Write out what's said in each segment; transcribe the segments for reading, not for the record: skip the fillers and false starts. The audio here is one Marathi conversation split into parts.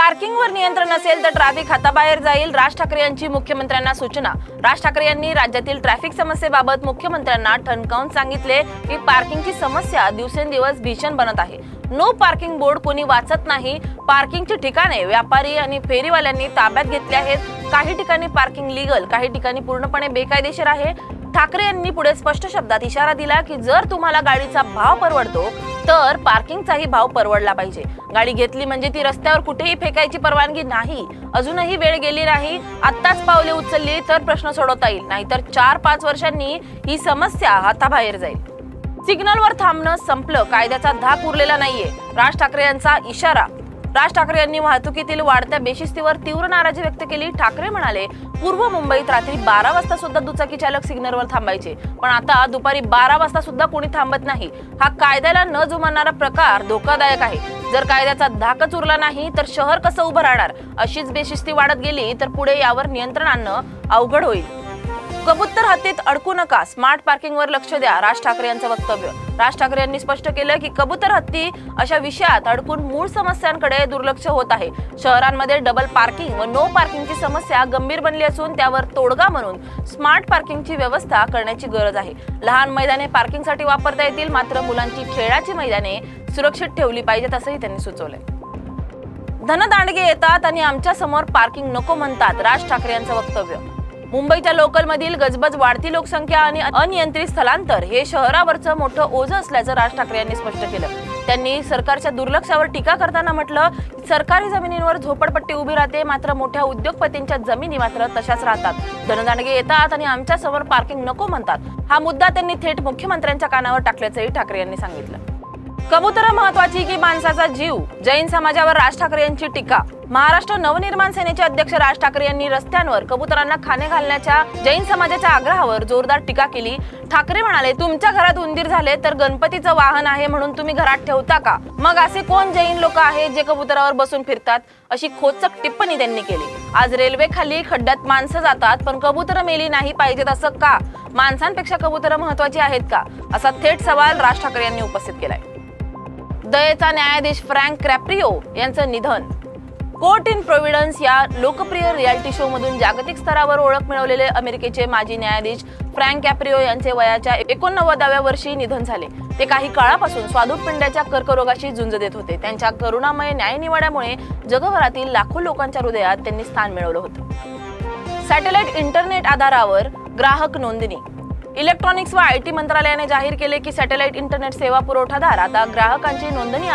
पार्किंगवर नियंत्रण नसेल तर ट्रॅफिक हाताबाहेर जाईल। राज ठाकरे यांची मुख्यमंत्र्यांना सूचना। राज ठाकरे यांनी राज्यातील ट्रॅफिक समस्येबाबत मुख्यमंत्र्यांना ठणकावून सांगितले की पार्किंगची समस्या दिवसेंदिवस भीषण बनत आहे। नो पार्किंग बोर्ड कोणी वाचत नाही। पार्किंगची ठिकाणे व्यापारी आणि फेरीवाल्यांनी ताब्यात घेतली आहेत। काही ठिकाणी पार्किंग लीगल, काही ठिकाणी पूर्णपणे बेकायदेशीर आहे। ठाकरे यांनी पुढे स्पष्ट शब्दात इशारा दिला की जर तुम्हाला गाडीचा भाव परवडतो तर पार्किंगचाही भाव परवडला पाहिजे। गाडी घेतली म्हणजे ती रस्त्यावर कुठेही फेकायची परवानगी नाही। अजूनही वेळ गेली नाही। आत्ताच पावले उचलली तर प्रश्न सोडवता येईल, नाहीतर 4-5 वर्षांनी ही समस्या हाताबाहेर जाईल। सिग्नलवर थांबणं संपलं, कायद्याचा धाक उरलेला नाहीये। राज ठाकरे यांचा इशारा। राज ठाकरे यांनी वाहतुकीतील वाढत्या बेशिस्तीवर तीव्र नाराजी व्यक्त केली। ठाकरे म्हणाले, पूर्व मुंबईत रात्री 12 वाजता सुद्धा दुचाकी चालक सिग्नलवर थांबायचे, पण आता दुपारी 12 वाजता सुद्धा कोणी थांबत नाही। हा कायद्याला न जुमानणारा प्रकार धोकादायक आहे। जर कायद्याचा धाकच उरला नाही तर शहर कसं उभं राहणार? अशीच बेशिस्ती वाढत गेली तर पुढे यावर नियंत्रण आणणं अवघड होईल। कबूतर हत्तीत अडकू नका, स्मार्ट पार्किंगवर लक्ष द्या, राज ठाकरे यांचं वक्तव्य। राज ठाकरे यांनी स्पष्ट केलं की कबूतर हत्ती अशा विषयात अडकून मूळ समस्यांकडे दुर्लक्ष होत आहे। शहरांमध्ये डबल पार्किंग व नो पार्किंगची समस्या गंभीर बनली असून त्यावर तोडगा म्हणून स्मार्ट पार्किंगची व्यवस्था करण्याची गरज आहे। लहान मैदाने पार्किंगसाठी वापरता येतील, मात्र मुलांची खेळाची मैदाने सुरक्षित ठेवली पाहिजेत असंही त्यांनी सुचवलंय। धनदांडगे येतात आणि आमच्या समोर पार्किंग नको म्हणतात, राज ठाकरे यांचं वक्तव्य। मुंबईच्या लोकलमधील गजबज, वाढती लोकसंख्या आणि अनियंत्रित स्थलांतर हे शहरावरचं मोठं ओझं असल्याचं राज ठाकरे यांनी स्पष्ट केलं। त्यांनी सरकारच्या दुर्लक्षावर टीका करताना म्हटलं, सरकारी जमिनींवर झोपडपट्टी उभी राहते, मात्र मोठ्या उद्योगपतींच्या जमिनी मात्र तशाच राहतात। धनदांडगे येतात आणि आमच्या समोर पार्किंग नको म्हणतात, हा मुद्दा त्यांनी थेट मुख्यमंत्र्यांच्या कानावर टाकल्याचंही ठाकरे यांनी सांगितलं। कबुतरं महत्वाची की माणसाचा जीव? जैन समाजावर राज ठाकरे यांची टीका। महाराष्ट्र नवनिर्माण सेनेचे अध्यक्ष राज ठाकरे यांनी रस्त्यांवर कबुतरांना खाणे घालण्याच्या जैन समाजाच्या आग्रहावर जोरदार टीका केली। ठाकरे म्हणाले, तुमच्या घरात उंदीर झाले तर गणपतीचं वाहन आहे म्हणून तुम्ही घरात ठेवता का? मग असे कोण जैन लोक आहेत जे कबुतरावर बसून फिरतात? अशी खोचक टिप्पणी त्यांनी केली। आज रेल्वे खाली खड्ड्यात माणसं जातात पण कबुतरं मेली नाही पाहिजेत असं का? माणसांपेक्षा कबुतरं महत्वाची आहेत का? असा थेट सवाल राज ठाकरे यांनी उपस्थित केलाय। दयेचा न्यायाधीश फ्रँक कॅप्रिओ यांचं निधन। कोर्ट इन प्रोव्हिडन्स या लोकप्रिय रियालिटी शो मधून जागतिक स्तरावर ओळख मिळवलेले अमेरिकेचे माजी न्यायाधीश फ्रँक कॅप्रिओ यांचे वयाच्या 89व्या वर्षी निधन झाले। ते काही काळापासून स्वादुपिंडाच्या कर्करोगाशी झुंज देत होते। त्यांच्या करुणामय न्यायनिवाड्यामुळे जगभरातील लाखो लोकांच्या हृदयात त्यांनी स्थान मिळवलं होतं। सॅटेलाइट इंटरनेट आधारावर ग्राहक नोंदणी। इलेक्ट्रॉनिक्स व आयटी मंत्रालयाने जाहीर केले की सॅटेलाइट इंटरनेट सेवा पुरवठादार आता ग्राहकांची नोंदणी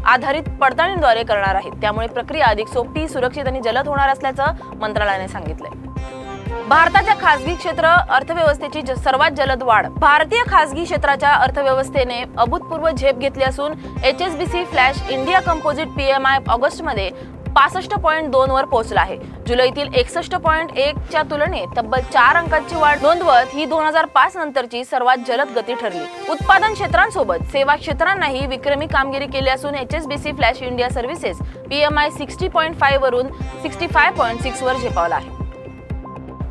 आधारित पडताळणीद्वारे करणार आहेत। त्यामुळे प्रक्रिया अधिक सोपी, सुरक्षित आणि जलद होणार असल्याचं मंत्रालयाने सांगितलंय। भारताच्या खासगी क्षेत्र अर्थव्यवस्थेची सर्वात जलद वाढ। भारतीय खासगी क्षेत्राच्या अर्थव्यवस्थेने अभूतपूर्व झेप घेतली असून HSBC flash India composite PMI ऑगस्टमध्ये 65.2 वर पोहोचला आहे। जुलैतील 61.1 च्या तुलनेत तब्बल 4 अंकांची वाढ नोंदवत ही 2005 नंतरची सर्वात जलद गती ठरली। उत्पादन क्षेत्रांसोबत सेवा क्षेत्रांनाही विक्रमी कामगिरी केली असून HSBC flash India services PMI 60.5 वरून 65.6 वर झेपावला आहे।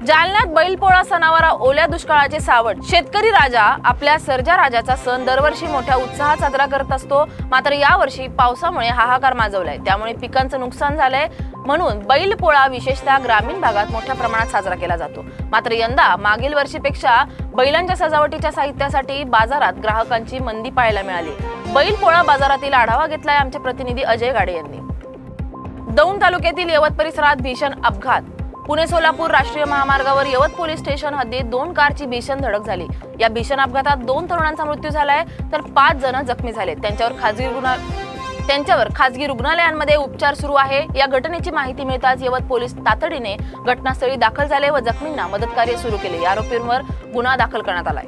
जालन्यात बैलपोळा सणावार ओल्या दुष्काळाचे सावट। शेतकरी राजा आपल्या सर्जा राजाचा सण दरवर्षी मोठ्या उत्साहात साजरा करत असतो, मात्र यावर्षी पावसामुळे हाहाकार माजवलाय। त्यामुळे पिकांचं नुकसान झालंय, म्हणून बैलपोळा विशेषतः ग्रामीण भागात मोठ्या प्रमाणात साजरा केला जातो। मात्र यंदा मागील वर्षीपेक्षा बैलांच्या सजावटीच्या साहित्यासाठी बाजारात ग्राहकांची मंदी पाहायला मिळाली। बैलपोळा बाजारातील आढावा घेतलाय आमचे प्रतिनिधी अजय गाडे यांनी। दौंड तालुक्यातील यवत परिसरात भीषण अपघात। पुणे सोलापूर राष्ट्रीय महामार्गावर यवत पोलीस स्टेशन हद्दीत 2 कारची भीषण धडक झाली। या भीषण अपघातात 2 तरुणांचा मृत्यू झालाय तर 5 जण जखमी झाले। त्यांच्यावर खासगी रुग्णालयांमध्ये उपचार सुरू आहे। या घटनेची माहिती मिळताच यवत पोलीस तातडीने घटनास्थळी दाखल झाले व जखमींना मदतकार्य सुरू केले। आरोपींवर गुन्हा दाखल करण्यात आलाय।